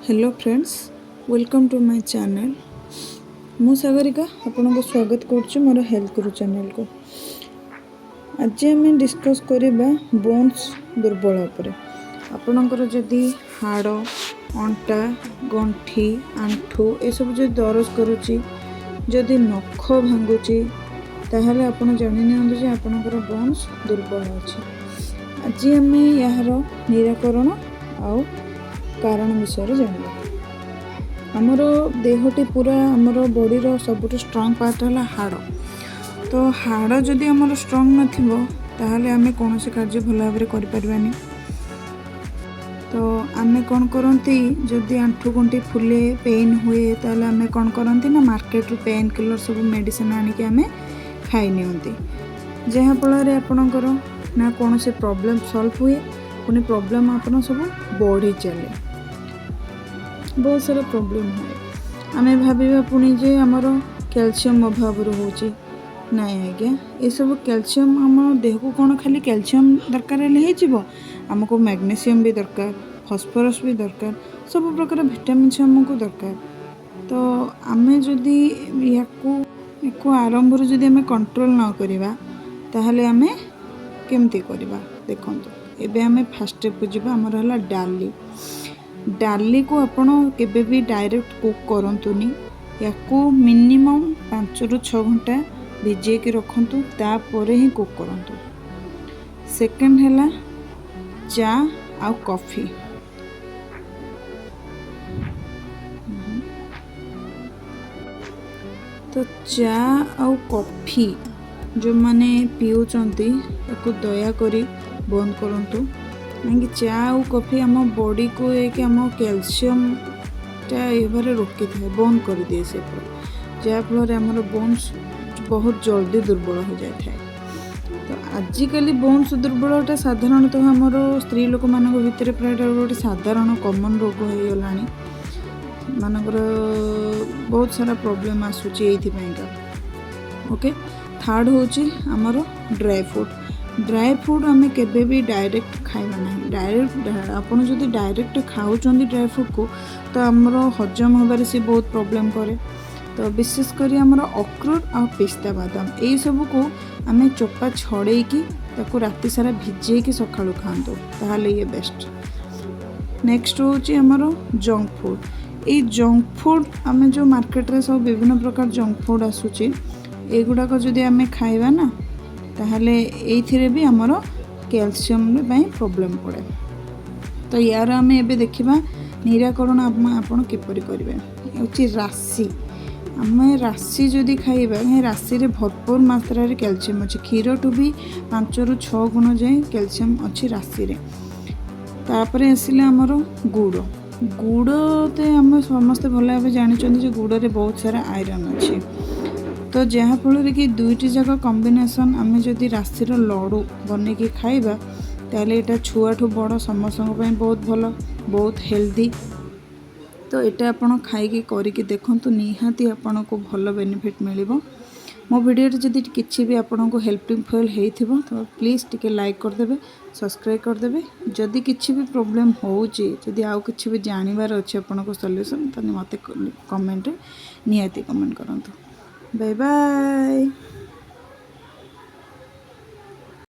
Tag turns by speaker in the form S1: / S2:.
S1: Hello friends, welcome to my channel. मु सागरिका आपन को स्वागत करुच्ची मोर हेल्थ गुरु चैनल को। आज आम डिस्कस करवा बोन्स दुर्बल उपर। आपणकर जदि हाड़, अंटा, गंठी, आंठू ये सब जो दरज करुच्ची, जदि नख भांगुची, ताहले आपण जानि नियंतु जे आपणकर बोन्स दुर्बल अछि। आज आम यार निराकरण आउ कारण विषय जानवा। आमर देहटी पूरा आमर बॉडी रो सबुठ स्ट्रांग पार्ट है हाड़। तो हाड़ जदि आमर स्ट्रांग नथिबो ताहले आमे कौन से कार्य भल भाव करि परिबानी। तो आमे कौन करंती जदि आंठू गंठी फुले पेन हुए ताहले आमे कौन करंती ना मार्केट रू पेन किलर सब मेडिसिन आनी के आमे खाई नियंती, जहाँ फल आपणकर ना कौन से प्रॉब्लम सॉल्व हुए, पुणी प्रॉब्लम आपन सब बढ़ी चले, बहुत सारा प्रॉब्लम हुए। आमे भाविबा पुणी जे हमर कैल्शियम अभाव होची, नाई आज्ञा ये सब कैल्शियम आम देह को कौन खाली कैल्शियम दरकार हो, आमको मैग्नीशियम भी दरकार, फॉस्फोरस भी दरकार, सब प्रकार विटामिन आमको दरकार। तो आमे जदि याकू आरंभ जदि आमे कंट्रोल न करिबा ताहले आमे केमती करिबा। देखंतु एबे आमे फास्ट स्टेप को जिबा। हमर हला डाली को आपण केबे भी डायरेक्ट कुक करंतुनी, याकू मिनिमम 5 ରୁ 6 घंटा भिजे के रखंतु, तापरे ही कुक करंतु। सेकंड हैला चा आ कॉफी। तो चा आ कॉफी जो माने पिउचंती ताको दया करी बंद करंतु। कहीं चा और कॉफी आम बॉडी को एक आम कैल्शियम ये रोकी था, बंद कर दिए से जहाँफल आमर बोन्स बहुत जल्दी दुर्बल हो जाए। तो आजिकल बोन्स दुर्बलटा साधारणतः आमर स्त्री लोक मान भर प्राय गोटे साधारण कॉमन रोग हो गला, मानकर बहुत सारा प्रॉब्लम आसूची एका। ओके, थर्ड होची आमर ड्राई फ्रूट आमे केबे भी डायरेक्ट खाइबा नहीं। डायरेक्ट आपन जदि डायरेक्ट खाउचंदी ड्राई फ्रूट को तो आमर हजम होबारे से बहुत प्रॉब्लम करे। तो विशेष करी आमर अखरोट आ पिस्ता बादाम ये सब को आमे चोपा छड़े की ताको राति सारा भिजे की सकाळु खांतो, ताहले ये बेस्ट। नेक्स्ट होची आमर जंक फूड। ये जंक फूड आमे जो मार्केट रे सब विभिन्न प्रकार जंक फूड आसुची, एगुडा को जदि आमे खाइबा ना ताहले एइथिरे भी आमर कैल्शियम प्रॉब्लम पड़े। तो यार आमे एबे देखिबा निराकरण आपण किपरि करिवे। होची राशि। आमे राशि जदि खाइबा, राशि रे भरपूर मात्रा रे कैल्शियम अछि। क्षीर टू भी 5 ରୁ 6 गुण जाए कैल्शियम अछि राशि रे। तापरे आसिले आमर गुड़ ते आम समस्ते भल भाव जानी जे गुड़ रे बहुत सारा आयरन अछि। तो जहाँ फल कि दुईटी जाक कॉम्बिनेशन आमे जदि राशि लड़ू बन के खाइबा ताहले एटा छुआ ठू बड़ समस्त बहुत भल, बहुत हेल्दी। तो एटा आपण खाई करके देखंतु, निहाती आपण को भल बेनिफिट मिलिबो। मो वीडियो जदि किछि भी आपण को हेल्पफुल हेइथिबो तो प्लीज टिके लाइक कर देबे, सब्सक्राइब कर देबे। जदि किछि भी प्रॉब्लम होउची, जदि आउ किछि भी जानिबार अछि आपण को सॉल्यूशन, तने मते कमेंट निहाती कमेंट करंतु। Bye bye.